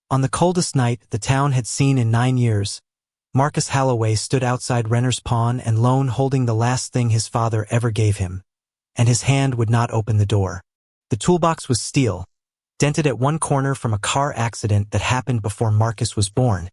On the coldest night the town had seen in 9 years, Marcus Halloway stood outside Renner's Pawn and Loan holding the last thing his father ever gave him, and his hand would not open the door. The toolbox was steel, dented at one corner from a car accident that happened before Marcus was born,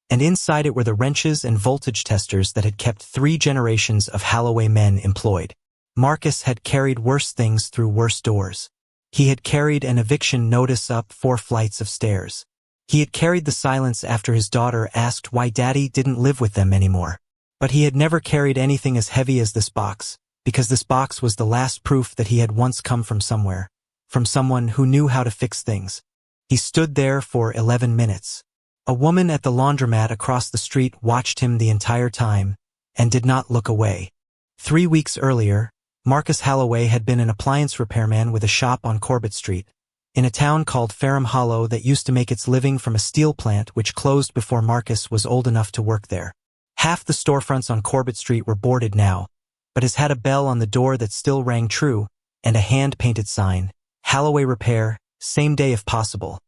and inside it were the wrenches and voltage testers that had kept 3 generations of Halloway men employed. Marcus had carried worse things through worse doors. He had carried an eviction notice up 4 flights of stairs. He had carried the silence after his daughter asked why Daddy didn't live with them anymore. But he had never carried anything as heavy as this box, because this box was the last proof that he had once come from somewhere, from someone who knew how to fix things. He stood there for 11 minutes. A woman at the laundromat across the street watched him the entire time, and did not look away. 3 weeks earlier, Marcus Halloway had been an appliance repairman with a shop on Corbett Street, in a town called Fareham Hollow that used to make its living from a steel plant which closed before Marcus was old enough to work there. Half the storefronts on Corbett Street were boarded now, but has had a bell on the door that still rang true, and a hand-painted sign, Halloway Repair, same day if possible,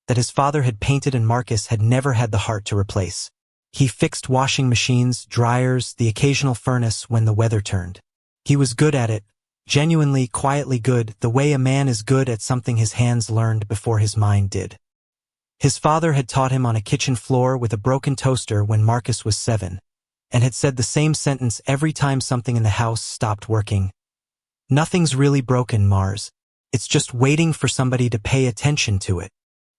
that his father had painted and Marcus had never had the heart to replace. He fixed washing machines, dryers, the occasional furnace when the weather turned. He was good at it, genuinely, quietly good, the way a man is good at something his hands learned before his mind did. His father had taught him on a kitchen floor with a broken toaster when Marcus was 7, and had said the same sentence every time something in the house stopped working. Nothing's really broken, Mars. It's just waiting for somebody to pay attention to it.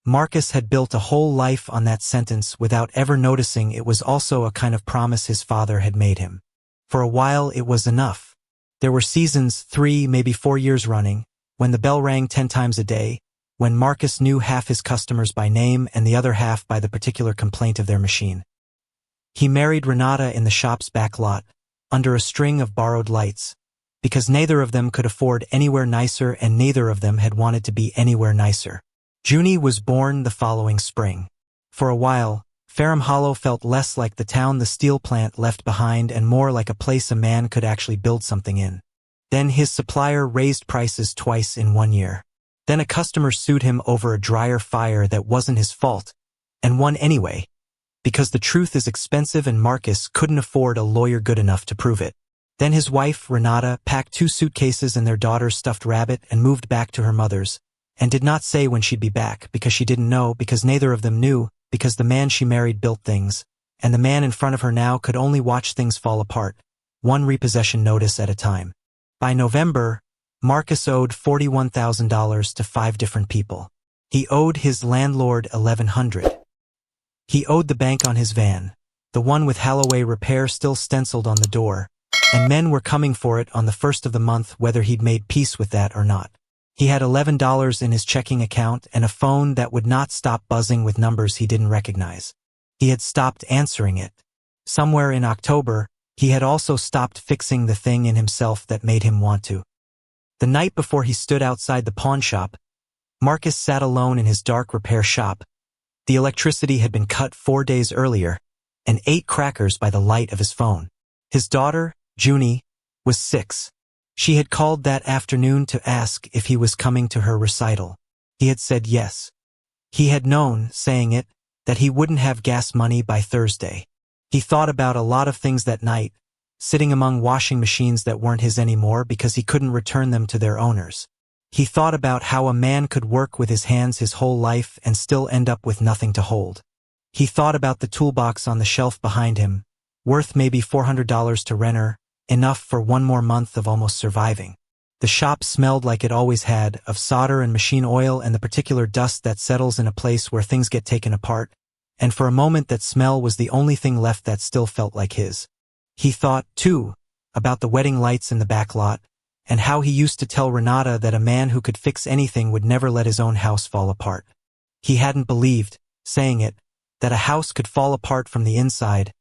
Marcus had built a whole life on that sentence without ever noticing it was also a kind of promise his father had made him. For a while it was enough. There were seasons, 3, maybe 4 years running, when the bell rang 10 times a day, when Marcus knew half his customers by name and the other half by the particular complaint of their machine. He married Renata in the shop's back lot, under a string of borrowed lights, because neither of them could afford anywhere nicer and neither of them had wanted to be anywhere nicer. Junie was born the following spring. For a while, Fareham Hollow felt less like the town the steel plant left behind and more like a place a man could actually build something in. Then his supplier raised prices twice in 1 year. Then a customer sued him over a dryer fire that wasn't his fault, and won anyway, because the truth is expensive and Marcus couldn't afford a lawyer good enough to prove it. Then his wife, Renata, packed 2 suitcases and their daughter's stuffed rabbit and moved back to her mother's, and did not say when she'd be back because she didn't know, because neither of them knew, because the man she married built things, and the man in front of her now could only watch things fall apart, one repossession notice at a time. By November, Marcus owed $41,000 to 5 different people. He owed his landlord $1,100. He owed the bank on his van, the one with Halloway Repair still stenciled on the door, and men were coming for it on the 1st of the month whether he'd made peace with that or not. He had $11 in his checking account and a phone that would not stop buzzing with numbers he didn't recognize. He had stopped answering it. Somewhere in October, he had also stopped fixing the thing in himself that made him want to. The night before he stood outside the pawn shop, Marcus sat alone in his dark repair shop. The electricity had been cut 4 days earlier, and ate crackers by the light of his phone. His daughter, Junie, was 6. She had called that afternoon to ask if he was coming to her recital. He had said yes. He had known, saying it, that he wouldn't have gas money by Thursday. He thought about a lot of things that night, sitting among washing machines that weren't his anymore because he couldn't return them to their owners. He thought about how a man could work with his hands his whole life and still end up with nothing to hold. He thought about the toolbox on the shelf behind him, worth maybe $400 to Renner, enough for 1 more month of almost surviving. The shop smelled like it always had, of solder and machine oil and the particular dust that settles in a place where things get taken apart, and for a moment that smell was the only thing left that still felt like his. He thought, too, about the wedding lights in the back lot, and how he used to tell Renata that a man who could fix anything would never let his own house fall apart. He hadn't believed, saying it, that a house could fall apart from the inside,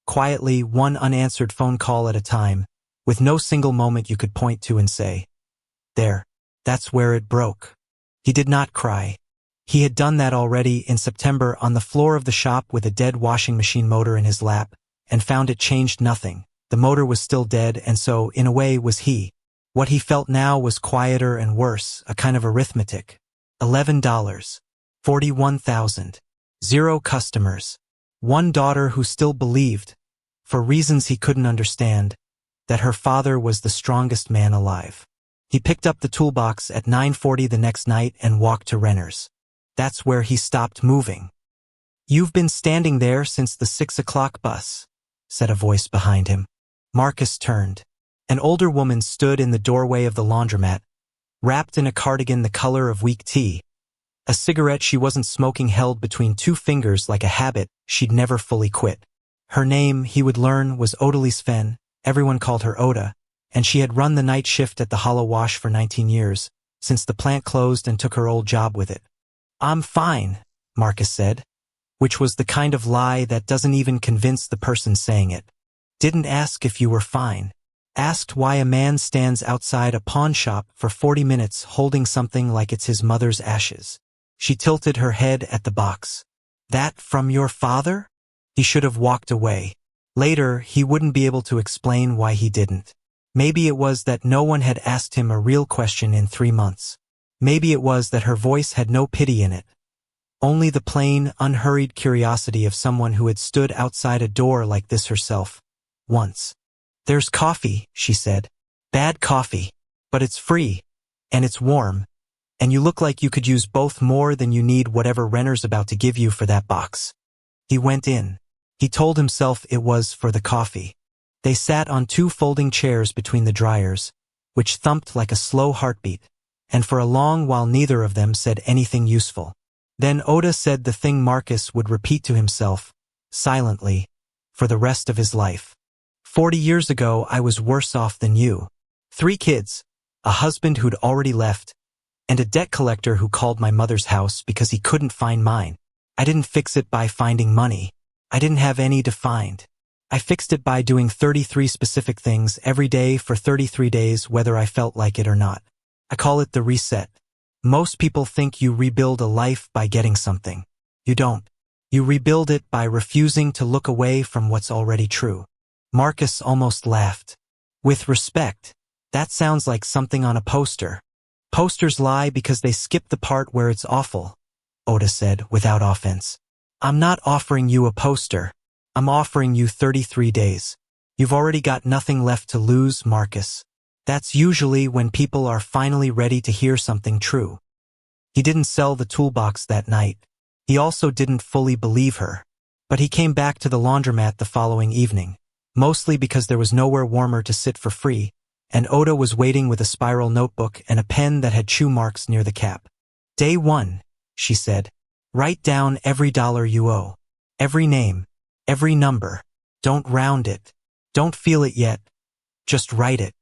quietly, one unanswered phone call at a time, with no single moment you could point to and say, "There, that's where it broke." He did not cry. He had done that already in September on the floor of the shop with a dead washing machine motor in his lap, and found it changed nothing. The motor was still dead, and so, in a way, was he. What he felt now was quieter and worse, a kind of arithmetic. $11. 41,000. 0 customers. One daughter who still believed, for reasons he couldn't understand, that her father was the strongest man alive. He picked up the toolbox at 9:40 the next night and walked to Renner's. That's where he stopped moving. "You've been standing there since the 6 o'clock bus," said a voice behind him. Marcus turned. An older woman stood in the doorway of the laundromat, wrapped in a cardigan the color of weak tea. A cigarette she wasn't smoking held between 2 fingers like a habit she'd never fully quit. Her name, he would learn, was Odalie Sven. Everyone called her Oda, and she had run the night shift at the Hollow Wash for 19 years, since the plant closed and took her old job with it. "I'm fine," Marcus said, which was the kind of lie that doesn't even convince the person saying it. Didn't ask if you were fine. Asked why a man stands outside a pawn shop for 40 minutes holding something like it's his mother's ashes. She tilted her head at the box. "That from your father?" He should have walked away. Later, he wouldn't be able to explain why he didn't. Maybe it was that no one had asked him a real question in 3 months. Maybe it was that her voice had no pity in it. Only the plain, unhurried curiosity of someone who had stood outside a door like this herself. Once. "There's coffee," she said. "Bad coffee. But it's free. And it's warm. And you look like you could use both more than you need whatever Renner's about to give you for that box." He went in. He told himself it was for the coffee. They sat on 2 folding chairs between the dryers, which thumped like a slow heartbeat, and for a long while neither of them said anything useful. Then Oda said the thing Marcus would repeat to himself, silently, for the rest of his life. 40 years ago I was worse off than you. 3 kids, a husband who'd already left, and a debt collector who called my mother's house because he couldn't find mine. I didn't fix it by finding money. I didn't have any to find. I fixed it by doing 33 specific things every day for 33 days whether I felt like it or not. I call it the reset. Most people think you rebuild a life by getting something. You don't. You rebuild it by refusing to look away from what's already true. Marcus almost laughed. "With respect, that sounds like something on a poster." "Posters lie because they skip the part where it's awful," Oda said without offense. "I'm not offering you a poster. I'm offering you 33 days. You've already got nothing left to lose, Marcus. That's usually when people are finally ready to hear something true." He didn't sell the toolbox that night. He also didn't fully believe her. But he came back to the laundromat the following evening, mostly because there was nowhere warmer to sit for free, and Oda was waiting with a spiral notebook and a pen that had chew marks near the cap. "Day 1, she said. "Write down every dollar you owe. Every name. Every number. Don't round it. Don't feel it yet. Just write it."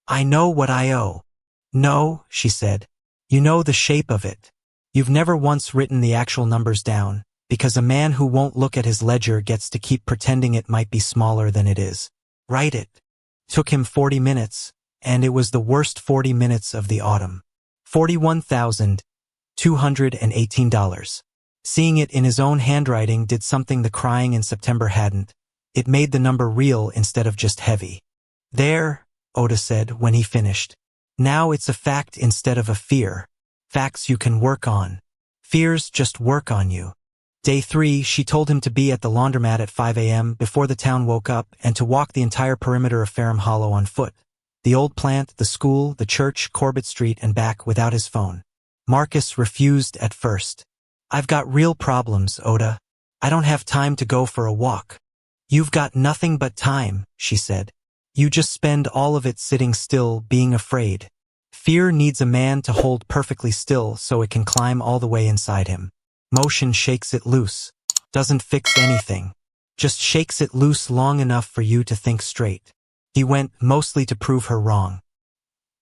"I know what I owe." "No," she said. "You know the shape of it. You've never once written the actual numbers down, because a man who won't look at his ledger gets to keep pretending it might be smaller than it is. Write it." Took him 40 minutes, and it was the worst 40 minutes of the autumn. $41,218. Seeing it in his own handwriting did something the crying in September hadn't. It made the number real instead of just heavy. "There," Oda said when he finished. "Now it's a fact instead of a fear. Facts you can work on. Fears just work on you." Day 3, she told him to be at the laundromat at 5 a.m. before the town woke up and to walk the entire perimeter of Fareham Hollow on foot. The old plant, the school, the church, Corbett Street, and back without his phone. Marcus refused at first. "I've got real problems, Oda. I don't have time to go for a walk." "You've got nothing but time," she said. "You just spend all of it sitting still, being afraid." Fear needs a man to hold perfectly still so it can climb all the way inside him. Motion shakes it loose. Doesn't fix anything. Just shakes it loose long enough for you to think straight. He went, mostly to prove her wrong.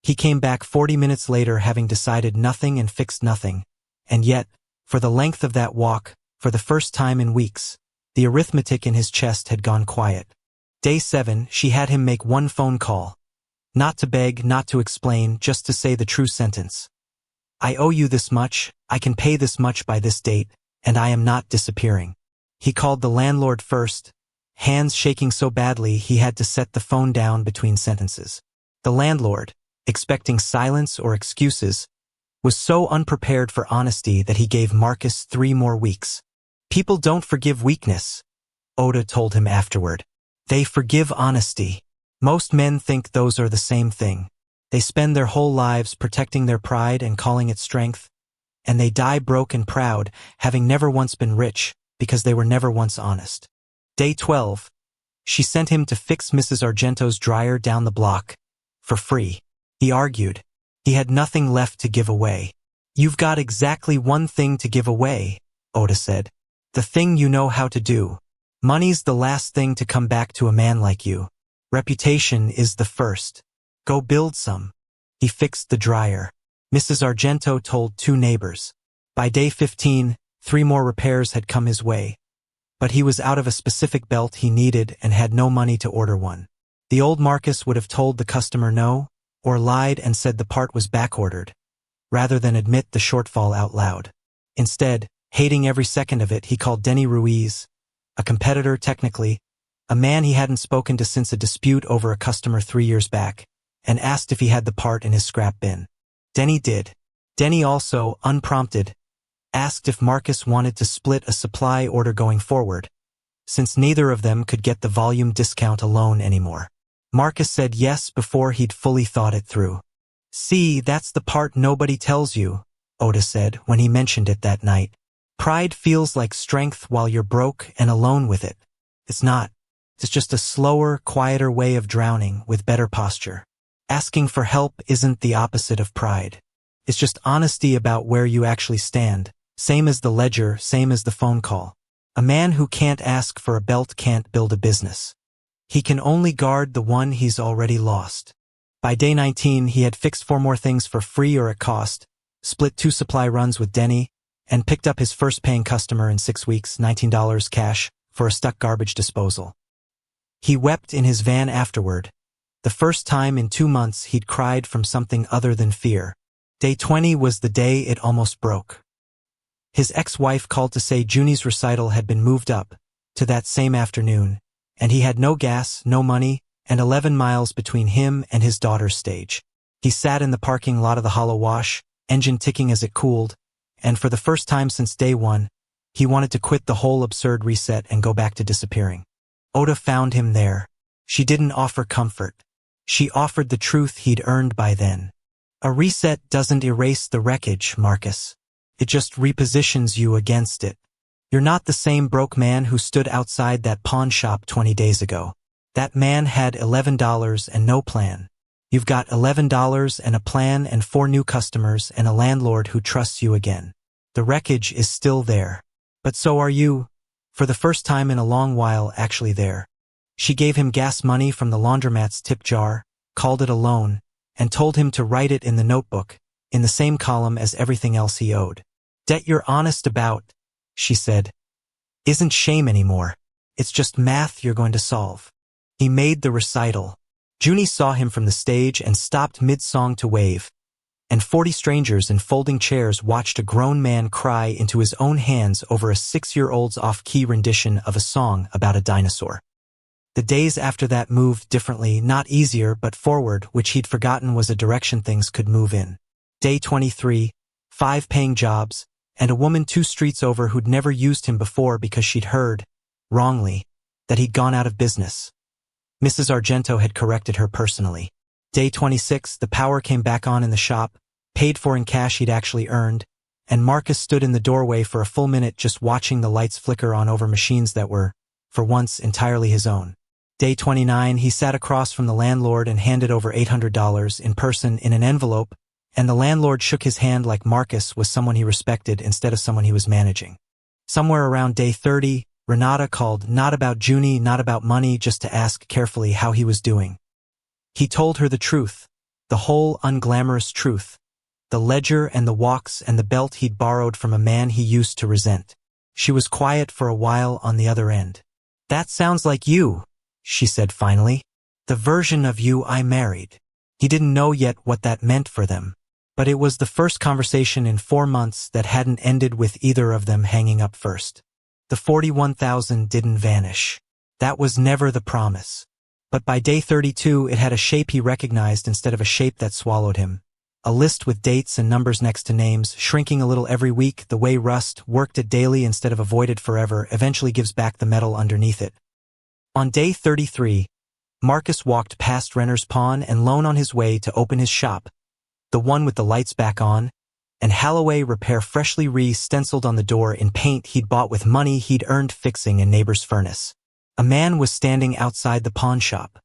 He came back 40 minutes later having decided nothing and fixed nothing. And yet, for the length of that walk, for the first time in weeks, the arithmetic in his chest had gone quiet. Day 7, she had him make one phone call. Not to beg, not to explain, just to say the true sentence. "I owe you this much, I can pay this much by this date, and I am not disappearing." He called the landlord first, hands shaking so badly he had to set the phone down between sentences. The landlord, expecting silence or excuses, was so unprepared for honesty that he gave Marcus 3 more weeks. People don't forgive weakness, Oda told him afterward. They forgive honesty. Most men think those are the same thing. They spend their whole lives protecting their pride and calling it strength, and they die broke and proud, having never once been rich, because they were never once honest. Day 12. She sent him to fix Mrs. Argento's dryer down the block. For free. He argued. He had nothing left to give away. You've got exactly one thing to give away, Oda said. The thing you know how to do. Money's the last thing to come back to a man like you. Reputation is the first. Go build some. He fixed the dryer. Mrs. Argento told 2 neighbors. By day 15, 3 more repairs had come his way. But he was out of a specific belt he needed and had no money to order one. The old Marcus would have told the customer no, or lied and said the part was backordered, rather than admit the shortfall out loud. Instead, hating every second of it, he called Denny Ruiz, a competitor technically, a man he hadn't spoken to since a dispute over a customer 3 years back, and asked if he had the part in his scrap bin. Denny did. Denny also, unprompted, asked if Marcus wanted to split a supply order going forward, since neither of them could get the volume discount alone anymore. Marcus said yes before he'd fully thought it through. See, that's the part nobody tells you, Oda said when he mentioned it that night. Pride feels like strength while you're broke and alone with it. It's not. It's just a slower, quieter way of drowning with better posture. Asking for help isn't the opposite of pride. It's just honesty about where you actually stand, same as the ledger, same as the phone call. A man who can't ask for a belt can't build a business. He can only guard the one he's already lost. By day 19, he had fixed 4 more things for free or at cost, split 2 supply runs with Denny, and picked up his first paying customer in 6 weeks, $19 cash, for a stuck garbage disposal. He wept in his van afterward. The first time in 2 months he'd cried from something other than fear. Day 20 was the day it almost broke. His ex-wife called to say Junie's recital had been moved up to that same afternoon, and he had no gas, no money, and 11 miles between him and his daughter's stage. He sat in the parking lot of the Hollow Wash, engine ticking as it cooled, and for the first time since day 1, he wanted to quit the whole absurd reset and go back to disappearing. Oda found him there. She didn't offer comfort. She offered the truth he'd earned by then. A reset doesn't erase the wreckage, Marcus. It just repositions you against it. You're not the same broke man who stood outside that pawn shop 20 days ago. That man had $11 and no plan. You've got $11 and a plan and 4 new customers and a landlord who trusts you again. The wreckage is still there. But so are you, for the first time in a long while actually there. She gave him gas money from the laundromat's tip jar, called it a loan, and told him to write it in the notebook, in the same column as everything else he owed. Debt you're honest about, she said, isn't shame anymore. It's just math you're going to solve. He made the recital. Junie saw him from the stage and stopped mid-song to wave, and 40 strangers in folding chairs watched a grown man cry into his own hands over a 6-year-old's off-key rendition of a song about a dinosaur. The days after that moved differently, not easier but forward, which he'd forgotten was a direction things could move in. Day 23, 5 paying jobs, and a woman 2 streets over who'd never used him before because she'd heard, wrongly, that he'd gone out of business. Mrs. Argento had corrected her personally. Day 26, the power came back on in the shop, paid for in cash he'd actually earned, and Marcus stood in the doorway for a full minute just watching the lights flicker on over machines that were, for once, entirely his own. Day 29, he sat across from the landlord and handed over $800 in person in an envelope, and the landlord shook his hand like Marcus was someone he respected instead of someone he was managing. Somewhere around day 30, Renata called, not about Junie, not about money, just to ask carefully how he was doing. He told her the truth, the whole unglamorous truth, the ledger and the walks and the belt he'd borrowed from a man he used to resent. She was quiet for a while on the other end. That sounds like you, she said finally. The version of you I married. He didn't know yet what that meant for them, but it was the first conversation in 4 months that hadn't ended with either of them hanging up first. The 41,000 didn't vanish. That was never the promise. But by day 32 it had a shape he recognized instead of a shape that swallowed him. A list with dates and numbers next to names, shrinking a little every week, the way rust, worked it daily instead of avoided forever, eventually gives back the metal underneath it. On day 33, Marcus walked past Renner's Pawn and Loan on his way to open his shop, the one with the lights back on, and Halloway Repair freshly re-stenciled on the door in paint he'd bought with money he'd earned fixing a neighbor's furnace. A man was standing outside the pawn shop.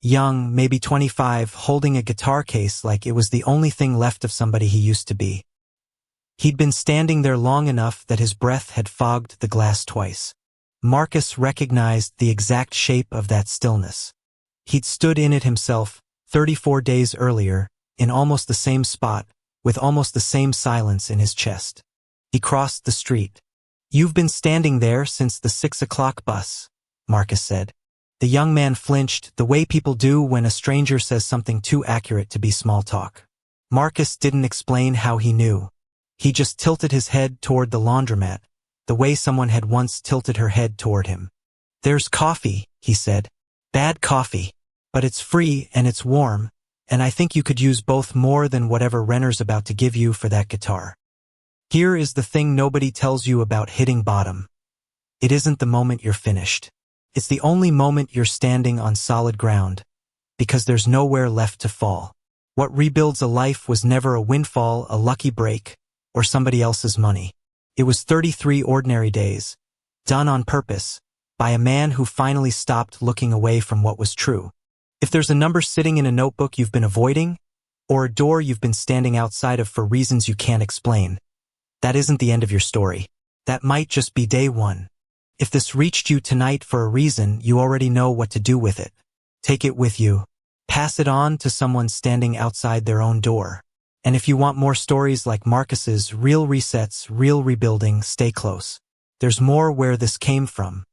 Young, maybe 25, holding a guitar case like it was the only thing left of somebody he used to be. He'd been standing there long enough that his breath had fogged the glass twice. Marcus recognized the exact shape of that stillness. He'd stood in it himself, 34 days earlier, in almost the same spot, with almost the same silence in his chest. He crossed the street. "You've been standing there since the 6 o'clock bus," Marcus said. The young man flinched, the way people do when a stranger says something too accurate to be small talk. Marcus didn't explain how he knew. He just tilted his head toward the laundromat, the way someone had once tilted her head toward him. "There's coffee," he said. "Bad coffee. But it's free and it's warm, and I think you could use both more than whatever Renner's about to give you for that guitar. Here is the thing nobody tells you about hitting bottom. It isn't the moment you're finished. It's the only moment you're standing on solid ground, because there's nowhere left to fall. What rebuilds a life was never a windfall, a lucky break, or somebody else's money. It was 33 ordinary days, done on purpose, by a man who finally stopped looking away from what was true. If there's a number sitting in a notebook you've been avoiding, or a door you've been standing outside of for reasons you can't explain, that isn't the end of your story. That might just be day one. If this reached you tonight for a reason, you already know what to do with it. Take it with you. Pass it on to someone standing outside their own door. And if you want more stories like Marcus's, real resets, real rebuilding, stay close. There's more where this came from.